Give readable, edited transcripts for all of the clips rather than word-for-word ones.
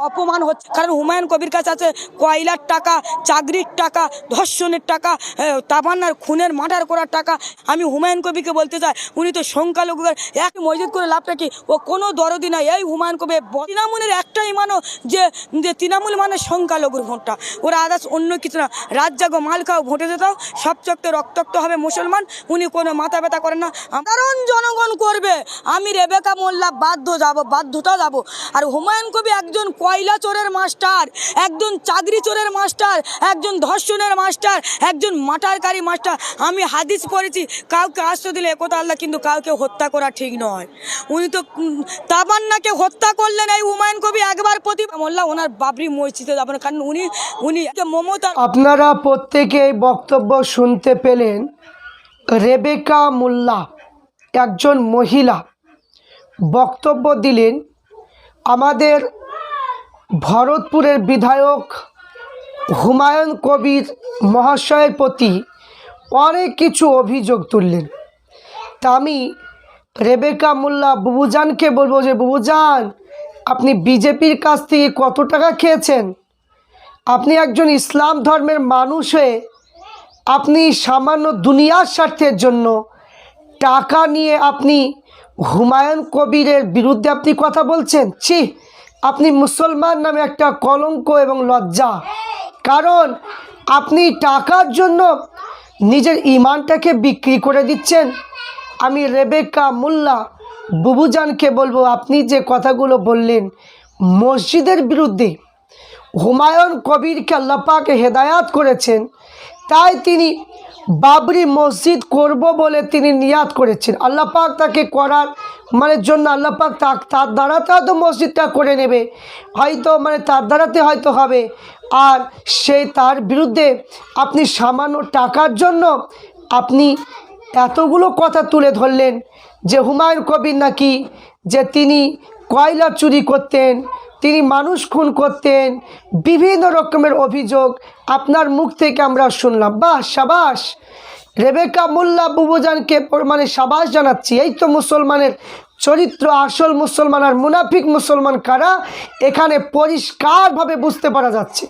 অপমান হচ্ছে, কারণ হুমায়ুন কবির কাছে আছে কয়লার টাকা, চাকরির টাকা, ধর্ষণের টাকা, তামান্নার খুনের মার্ডার করার টাকা। আমি হুমায়ুন কবিকে বলতে চাই, উনি তো সংখ্যালঘুদের এক মসজিদ করে লাভটা কি? ও কোনো দরদি নাই। এই হুমায়ুন কবি তৃণমূলের একটাই মানো যে তৃণমূল মানে সংখ্যালঘুর ভোটটা, ওরা আদার্স অন্য কিছু না। রাত জাগো মাল খাও ভোটে যেতাও, সব চক্তে রক্তাক্ত হবে মুসলমান। উনি কোনো মাথা ব্যথা করেন না, কারণ জনগণ করবে। আমি রেবেকা মোল্লা বাধ্যতা যাব। আর হুমায়ুন কবি একজন কয়লা চোরের মাস্টার, একজন চাকরি চোরের মাস্টার, একজন ধর্ষণের মাস্টার, একজন মাটারকারী মাস্টার। আমি হাদিস পড়েছি, কাউকে আশ্রয় দিলে একথা আল্লাহ, কিন্তু কাউকে হত্যা করা ঠিক নয়। উনি তো তামান্নাকে হত্যা করলেন। এই হুমায়ুন কবি একবার প্রতি মোল্লা ওনার বাবরি মসজিদে যাবেন, কারণ উনি মমতা। আপনারা প্রত্যেকে এই বক্তব্য শুনতে পেলেন। রেবেকা মোল্লা একজন মহিলা বক্তব্য দিলেন। আমাদের ভরতপুরের বিধায়ক হুমায়ুন কবির মহাশয়ের প্রতি অনেক কিছু অভিযোগ তুললেন। তা আমি রেবেকা মোল্লা বুবুজানকে বলবো যে বুবুজান, আপনি বিজেপির কাছ থেকে কত টাকা খেয়েছেন? আপনি একজন ইসলাম ধর্মের মানুষ হয়ে আপনি সামান্য দুনিয়ার স্বার্থের জন্য টাকা নিয়ে আপনি হুমায়ুন কবিরের বিরুদ্ধে আপনি কথা বলছেন। ছি, আপনি মুসলমান নামে একটা কলঙ্ক এবং লজ্জা। কারণ আপনি টাকার জন্য নিজের ইমানটাকে বিক্রি করে দিচ্ছেন। আমি রেবেকা মোল্লা বুবুজানকে বলবো, আপনি যে কথাগুলো বললেন মসজিদের বিরুদ্ধে, হুমায়ুন কবিরকে আল্লাহ পাক হেদায়াত করেছেন, তাই তিনি বাবরি মসজিদ করব বলে তিনি নিয়াত করেছেন। আল্লাহ পাক তাকে করার জন্য আল্লাহ পাক তার দ্বারাতে হয়তো মসজিদটা করে নেবে, হয়তো তার দ্বারাতে হয়তো হবে। আর তার বিরুদ্ধে আপনি সামান্য টাকার জন্য আপনি এতগুলো কথা তুলে ধরলেন যে হুমায়ুন কবির নাকি যে তিনি কয়লা চুরি করতেন, তিনি মানুষ খুন করতেন, বিভিন্ন রকমের অভিযোগ আপনার মুখ থেকে আমরা শুনলাম। বাহ, সাবাস রেবেকা মোল্লা বুবুজানকে সাবাস জানাচ্ছি। এই তো মুসলমানের চরিত্র, আসল মুসলমান আর মুনাফিক মুসলমান কারা এখানে পরিষ্কারভাবে বুঝতে পারা যাচ্ছে।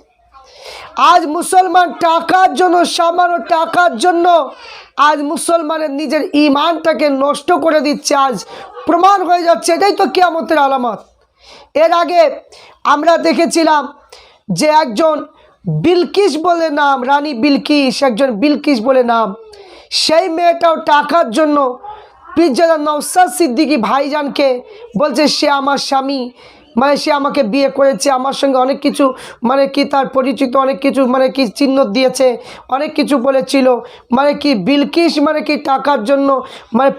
আজ মুসলমান টাকার জন্য, সামান্য টাকার জন্য আজ মুসলমানের নিজের ইমানটাকে নষ্ট করে দিচ্ছে, আজ প্রমাণ হয়ে যাচ্ছে। এটাই তো কিয়ামতের আলামত। এর আগে আমরা দেখেছিলাম যে একজন বিলকিস বলে নাম, রানী বিলকিস, একজন বিলকিস বলে নাম, সেই মেয়েটাও টাকার জন্য পীরজাদা নওশাদ সিদ্দিকী ভাইজানকে বলছে সে আমার স্বামী, সে আমাকে বিয়ে করেছে, আমার সঙ্গে অনেক কিছু কি তার পরিচিত অনেক কিছু কি চিহ্ন দিয়েছে, অনেক কিছু বলেছিল। কি বিলকিস কি টাকার জন্য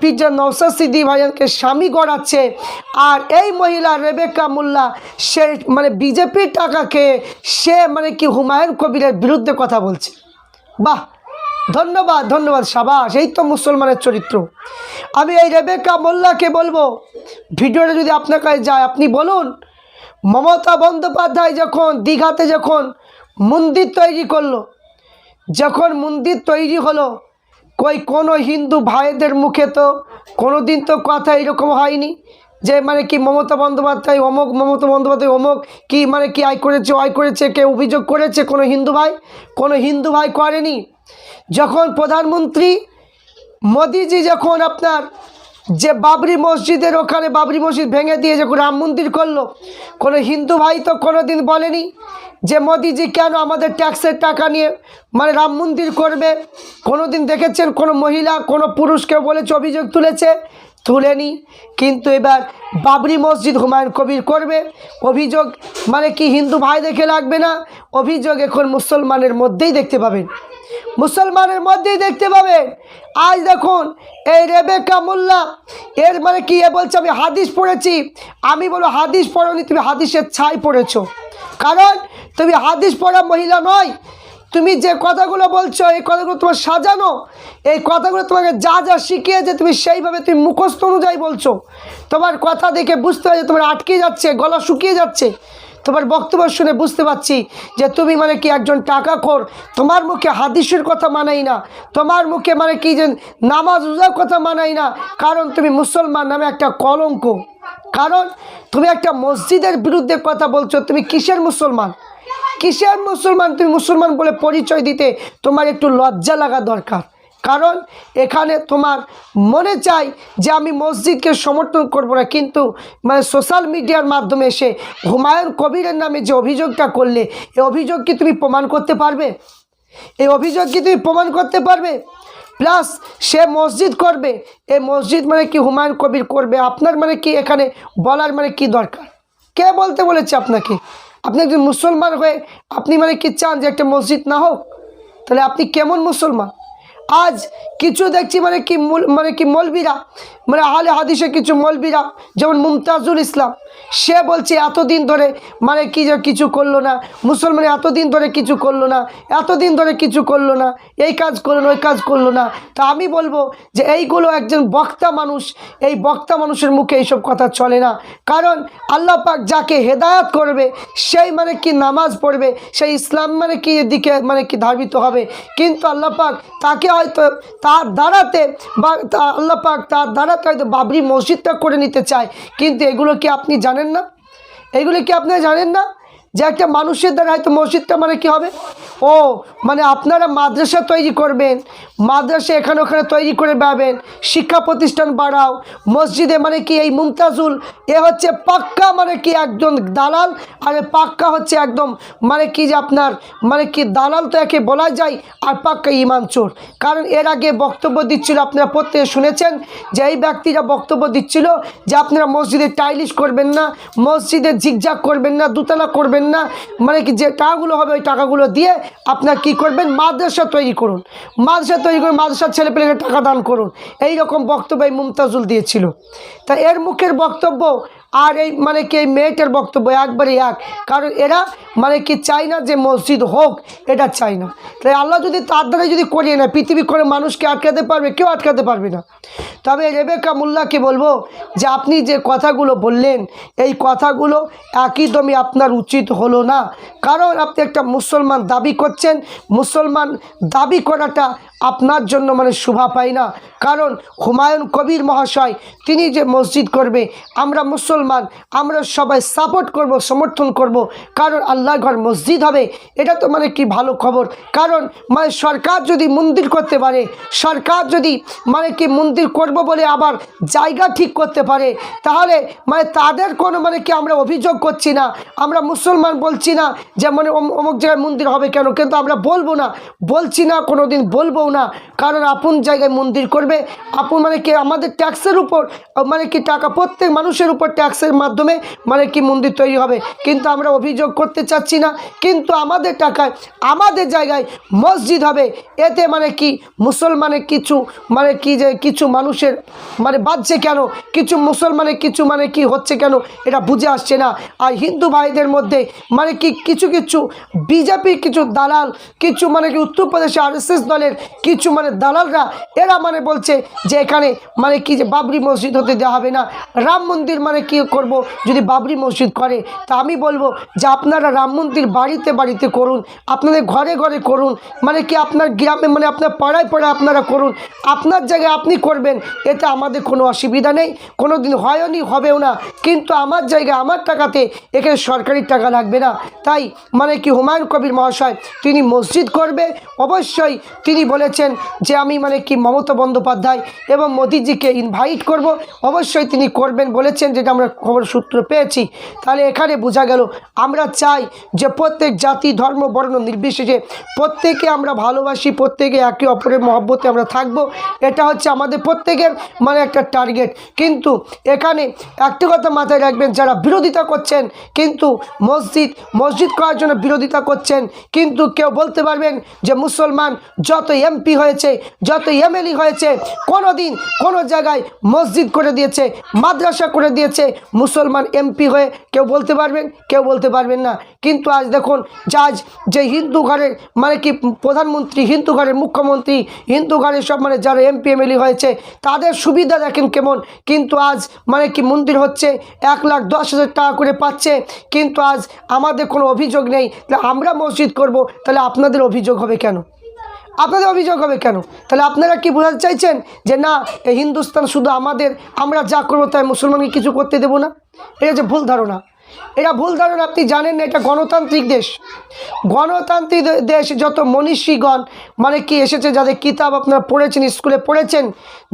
পীরজাদা নওশাদ সিদ্দিকী ভাইজানকে স্বামী গড়াচ্ছে। আর এই মহিলা রেবেকা মোল্লা সে বিজেপির টাকা খেয়ে সে কি হুমায়ুন কবিরের বিরুদ্ধে কথা বলছে। বাহ, ধন্যবাদ ধন্যবাদ, সাবাস, এই তো মুসলমানের চরিত্র। আমি এই রেবেকা মোল্লাকে বলবো, ভিডিওটা যদি আপনার কাছে যায় আপনি বলুন, মমতা বন্দ্যোপাধ্যায় যখন দীঘাতে যখন মন্দির তৈরি করলো, যখন মন্দির তৈরি হলো, কোনো হিন্দু ভাইদের মুখে তো কোনো দিন তো কথা এরকম হয়নি যে কি মমতা বন্দ্যোপাধ্যায় অমুক, মমতা বন্দ্যোপাধ্যায় অমুক, কি কি আয় করেছে ওয়াই করেছে, কে অভিযোগ করেছে? কোনো হিন্দু ভাই করেনি। যখন প্রধানমন্ত্রী মোদিজি যখন আপনার যে বাবরি মসজিদের ওখানে বাবরি মসজিদ ভেঙে দিয়ে যখন রাম মন্দির করলো, কোনো হিন্দু ভাই তো কোনো দিন বলেনি যে মোদিজি কেন আমাদের ট্যাক্সের টাকা নিয়ে রাম মন্দির করবে? কোনো দিন দেখেছেন কোনো মহিলা, কোনো পুরুষকে বলেছে, অভিযোগ তুলেনি। কিন্তু এবার বাবরি মসজিদ হুমায়ুন কবির করবে, অভিযোগ কি হিন্দু ভাই দেখে লাগবে না, অভিযোগ এখন মুসলমানের মধ্যেই দেখতে পাবেন, মুসলমানের মধ্যেই দেখতে পাবেন। আজ দেখুন এই রেবেকা মোল্লা এর কি এ বলছে আমি হাদিস পড়েছি। আমি বলো হাদিস পড়োনি, তুমি হাদিসের ছাই পড়েছো, কারণ তুমি হাদিস পড়া মহিলা নয়। তুমি যে কথাগুলো বলছো এই কথাগুলো তোমার সাজানো, এই কথাগুলো তোমাকে যা যা শিখিয়েছে তুমি সেইভাবে তুমি মুখস্থ অনুযায়ী বলছো। তোমার কথা দেখে বুঝতে হয় যে তোমার আটকে যাচ্ছে, গলা শুকিয়ে যাচ্ছে। তোমার বক্তব্য শুনে বুঝতে পারছি যে তুমি মানে কি একজন টাকাখোর। তোমার মুখে হাদিসের কথা মানাই না, তোমার মুখে মানে কি যে নামাজ রোজার কথা মানাই না, কারণ তুমি মুসলমান নামে একটা কলঙ্ক। কারণ তুমি একটা মসজিদের বিরুদ্ধে কথা বলছো। তুমি কিসের মুসলমান? কিসের মুসলমান? তুমি মুসলমান বলে পরিচয় দিতে তোমার একটু লজ্জা লাগা দরকার। কারণ এখানে তোমার মনে চাই যে আমি মসজিদকে সমর্থন করব না, কিন্তু মানে সোশ্যাল মিডিয়ার মাধ্যমে এসে হুমায়ুন কবিরের নামে যে অভিযোগটা করলে, এই অভিযোগ কি তুমি প্রমাণ করতে পারবে? এই অভিযোগ কি তুমি প্রমাণ করতে পারবে? প্লাস সে মসজিদ করবে, এই মসজিদ মানে কি হুমায়ুন কবির করবে? আপনার মানে কি এখানে বলার মানে কি দরকার? কে বলতে বলেছে আপনাকে? আপনি একজন মুসলমান হয়ে আপনি মানে কি চান যে একটা মসজিদ না হোক? তাহলে আপনি কেমন মুসলমান? আজ কিছু দেখছি মানে কি মৌলবীরা, মানে আহলে হাদিসে কিছু মৌলবীরা, যেমন মুমতাজুল ইসলাম, সে বলছে এতদিন ধরে মানে কি যে কিছু করলো না, মুসলমান এতদিন ধরে কিছু করলো না, এতদিন ধরে কিছু করলো না, এই কাজ করলো না, ওই কাজ করলো না। তা আমি বলবো যে এইগুলো একজন বক্তা মানুষ, এই বক্তা মানুষের মুখে এইসব কথা চলে না। কারণ আল্লাহ পাক যাকে হেদায়াত করবে সেই মানে কি নামাজ পড়বে, সেই ইসলাম মানে কি দিকে মানে কি ধাবিত হবে। কিন্তু আল্লাহ পাক তাকে হয়তো তার দ্বারাতে বা আল্লাহ পাক তার দ্বারাতে হয়তো বাবরি মসজিদটা করে নিতে চায়। কিন্তু এগুলো কি আপনি জানেন না? এগুলো কি আপনি জানেন না যে একটা মানুষের দ্বারা হয়তো মসজিদটা মানে কি হবে? ও মানে আপনারা মাদ্রাসা তৈরি করবেন, মাদ্রাসা এখানে ওখানে তৈরি করে বেড়াবেন, শিক্ষা প্রতিষ্ঠান বাড়াও, মসজিদে মানে কি এই মুমতাজুল এ হচ্ছে পাক্কা মানে কি একজন দালাল, আর পাক্কা হচ্ছে একদম মানে কি যে আপনার মানে কি দালাল তো একে বলা যায়, আর পাক্কা ইমান চোর। কারণ এর আগে বক্তব্য দিচ্ছিল, আপনারা প্রত্যেকে শুনেছেন যে এই ব্যক্তিরা বক্তব্য দিচ্ছিল যে আপনারা মসজিদে টাইলিশ করবেন না, মসজিদে ঝিকঝাক করবেন না, দুতলা করবেন না, মানে কি যে টাকাগুলো হবে ওই টাকাগুলো দিয়ে আপনার কি করবেন, মাদ্রাসা তৈরি করুন, মাদ্রাসা তৈরি করে মাদ্রাসার ছেলেপেলেকে টাকা দান করুন। এই রকম বক্তব্য এই মুমতাজুল দিয়েছিল। তা এর মুখের বক্তব্য আর এই মানে কি এই মেয়েটার বক্তব্য একবারে এক। কারণ এরা মানে কি চায় না যে মসজিদ হোক, এটা চায় না। তাই আল্লাহ যদি তার দ্বারা যদি করিয়ে না, পৃথিবী করে মানুষকে আটকাতে পারবে? কেউ আটকাতে পারবে না। তবে রেবেকা মোল্লাকে বলবো যে আপনি যে কথাগুলো বললেন এই কথাগুলো একদমই আপনার উচিত হলো না। কারণ আপনি একটা মুসলমান দাবি করছেন, মুসলমান দাবি করাটা আপনার জন্য মানে শোভা পায় না। কারণ হুমায়ুন কবির মহাশয় তিনি যে মসজিদ করবে, আমরা মুসলমান আমরা সবাই সাপোর্ট করব, সমর্থন করব। কারণ আল্লাহর ঘর মসজিদ হবে, এটা তো মানে কি ভালো খবর। কারণ মানে সরকার যদি মন্দির করতে পারে, সরকার যদি মানে কি মন্দির করব বলে আবার জায়গা ঠিক করতে পারে, তাহলে মানে তাদের কোনো মানে কি আমরা অভিযোগ করছি না, আমরা মুসলমান বলছি না যে মানে অমুক জায়গায় মন্দির হবে কেন, কিন্তু আমরা বলবো না, বলছি না, কোনো দিন বলবো না। কারণ আপন জায়গায় মন্দির করবে, আপন মানে কি আমাদের ট্যাক্সের উপর মানে কি টাকা, প্রত্যেক মানুষের উপর ট্যাক্সের মাধ্যমে মানে কি মন্দির তৈরি হবে। কিন্তু আমরা অভিযোগ করতে চাচ্ছি না, কিন্তু আমাদের টাকায় আমাদের জায়গায় মসজিদ হবে। এতে মানে কি মুসলমানের কিছু মানে কি যে কিছু মানুষের মানে বাঁচছে কেন, কিছু মুসলমানের কিছু মানে কি হচ্ছে কেন, এটা বুঝে আসছে না। আর হিন্দু ভাইদের মধ্যে মানে কি কিছু কিছু বিজেপির কিছু দালাল, কিছু মানে কি উত্তরপ্রদেশে আরএসএস দলের কিছু মানে দালালরা, এরা মানে বলছে যে এখানে মানে কি যে বাবরি মসজিদ হতে দেওয়া হবে না, রাম মন্দির মানে কি করব যদি বাবরি মসজিদ করে। তা আমি বলবো যে আপনারা রাম মন্দির বাড়িতে বাড়িতে করুন, আপনাদের ঘরে ঘরে করুন, মানে কি আপনার গ্রামে মানে আপনার পাড়ায় পাড়ায় আপনারা করুন, আপনার জায়গায় আপনি করবেন, এতে আমাদের কোনো অসুবিধা নেই, কোনো দিন হয়নি, হবেও না। কিন্তু আমার জায়গায় আমার টাকাতে এখানে সরকারি টাকা লাগবে না। তাই মানে কি হুমায়ুন কবির মহাশয় তিনি মসজিদ করবে, অবশ্যই তিনি বলেছেন যে আমি মানে কি মমতা বন্দ্যোপাধ্যায় এবং মোদিজিকে ইনভাইট করব, অবশ্যই তিনি করবেন বলেছেন, যেটা আমরা খবর সূত্র পেয়েছি। তাহলে এখানে বোঝা গেল আমরা চাই যে প্রত্যেক জাতি ধর্ম বর্ণ নির্বিশেষে প্রত্যেকে আমরা ভালোবাসি, প্রত্যেকে একে অপরের মহব্বতে আমরা থাকব, এটা হচ্ছে আমাদের প্রত্যেকের মানে একটা টার্গেট। কিন্তু এখানে একটি কথা মাথায় রাখবেন, যারা বিরোধিতা করছেন কিন্তু মসজিদ করার জন্য বিরোধিতা করছেন, কিন্তু কেউ বলতে পারবেন যে মুসলমান যত এমপি হয়েছে, যত এমএলএ হয়েছে, কোনো দিন কোনো জায়গায় মসজিদ করে দিয়েছে, মাদ্রাসা করে দিয়েছে মুসলমান এমপি হয়ে? কেউ বলতে পারবেন? কেউ বলতে পারবেন না। কিন্তু আজ দেখুন, আজ যে হিন্দু ঘরের মানে কি প্রধানমন্ত্রী, হিন্দু ঘরের মুখ্যমন্ত্রী, হিন্দু ঘরের সব মানে যারা এমপি এমএলএ হয়েছে তাদের সুবিধা দেখেন কেমন। কিন্তু আজ মানে কি মন্দির হচ্ছে 1,10,000 টাকা করে পাচ্ছে, কিন্তু আজ আমাদের কোনো অভিযোগ নেই। তাহলে আমরা মসজিদ করব, তাহলে আপনাদের অভিযোগ হবে কেন? আপনাদের অভিযোগ হবে কেন? তাহলে আপনারা কি বোঝাতে চাইছেন যে না, এই হিন্দুস্তান শুধু আমাদের, আমরা যা করবো তাই মুসলমানকে কিছু করতে দেব না? এটা যে ভুল ধারণা, এটা ভুল ধারণা। আপনি জানেন না এটা গণতান্ত্রিক দেশ। গণতান্ত্রিক দেশ, যত মনীষীগণ মানে কি এসেছে, যাদের কিতাব আপনারা পড়েছেন, স্কুলে পড়েছেন,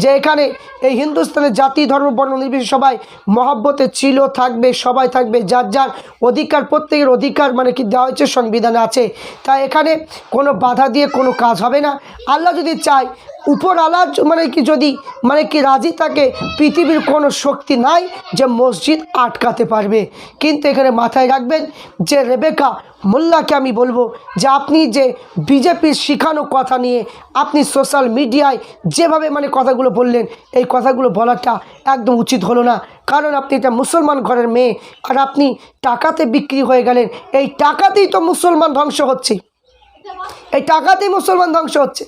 যে এখানে এই হিন্দুস্তানের জাতি ধর্ম বর্ণ নির্বিশেষে সবাই মহব্বতে ছিল, থাকবে, সবাই থাকবে, যার যার অধিকার, প্রত্যেকের অধিকার মানে কি দেওয়া হয়েছে, সংবিধানে আছে। তাই এখানে কোনো বাধা দিয়ে কোনো কাজ হবে না। আল্লাহ যদি চায়, উপর আল্লাহ মানে কি যদি মানে কি রাজি থাকে, পৃথিবীর কোনো শক্তি নাই যে মসজিদ আটকাতে পারবে। কিন্তু এখানে মাথায় রাখবেন যে রেবেকা মোল্লাকে আমি বলবো যে আপনি যে বিজেপির শিখানো কথা নিয়ে আপনি সোশ্যাল মিডিয়ায় যেভাবে মানে কথাগুলো বললেন, এই কথাগুলো বলাটা একদম উচিত হলো না। কারণ আপনি এটা মুসলমান ঘরের মেয়ে, আর আপনি টাকাতে বিক্রি হয়ে গেলেন। এই টাকাতেই তো মুসলমান ধ্বংস হচ্ছে, এই টাকাতেই মুসলমান ধ্বংস হচ্ছে,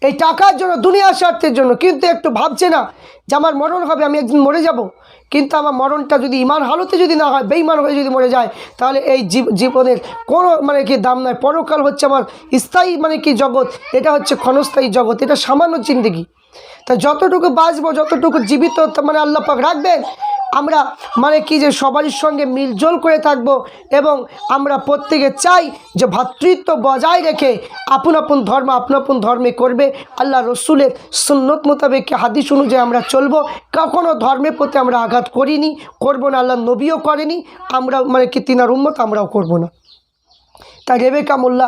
এই টাকার জন্য, দুনিয়ার স্বার্থের জন্য। কিন্তু একটু ভাবছে না যে আমার মরণ হবে, আমি একদিন মরে যাব। কিন্তু আমার মরণটা যদি ইমান হালতে যদি না হয়, বেঈমান হয়ে যদি মরে যায়, তাহলে এই জীবনের কোনো মানে কি দাম নাই। পরকাল হচ্ছে আমার স্থায়ী মানে কি জগৎ, এটা হচ্ছে ক্ষণস্থায়ী জগৎ, এটা সামান্য জিন্দেগি। তা যতটুকু বাঁচবো, যতটুকু জীবিত মানে আল্লাহ পাক রাখবেন, আমরা মানে কি যে সবারই সঙ্গে মিলজোল করে থাকব। এবং আমরা প্রত্যেকে চাই যে ভ্রাতৃত্ব বজায় রেখে আপন আপন ধর্ম আপন আপন ধর্মে করবে। আল্লাহ রসুলের সুন্নত মোতাবেক হাদিস অনুযায়ী আমরা চলবো। কখনো ধর্মের প্রতি আমরা আঘাত করিনি, করবো না। আল্লাহ নবীও করেনি, আমরা মানে কি তিনার উম্মত আমরাও করবো না। তাই রেবেকা মোল্লা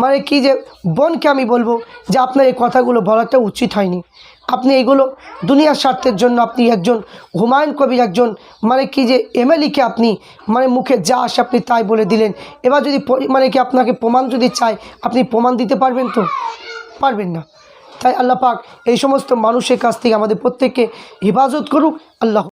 মানে কি যে বোনকে আমি বলবো যে আপনার এই কথাগুলো বলাটা উচিত হয়নি। আপনি এগুলো দুনিয়ার স্বার্থের জন্য, আপনি একজন হুমায়ুন কবির একজন মানে কি যে এমএলএকে আপনি মানে মুখে যা আসে আপনি তাই বলে দিলেন। এবার যদি মানে কি আপনাকে প্রমাণ যদি চাই, আপনি প্রমাণ দিতে পারবেন তো? পারবেন না। তাই আল্লাহ পাক এই সমস্ত মানুষের কাছ থেকে আমাদের প্রত্যেককে হেফাজত করুক। আল্লাহ।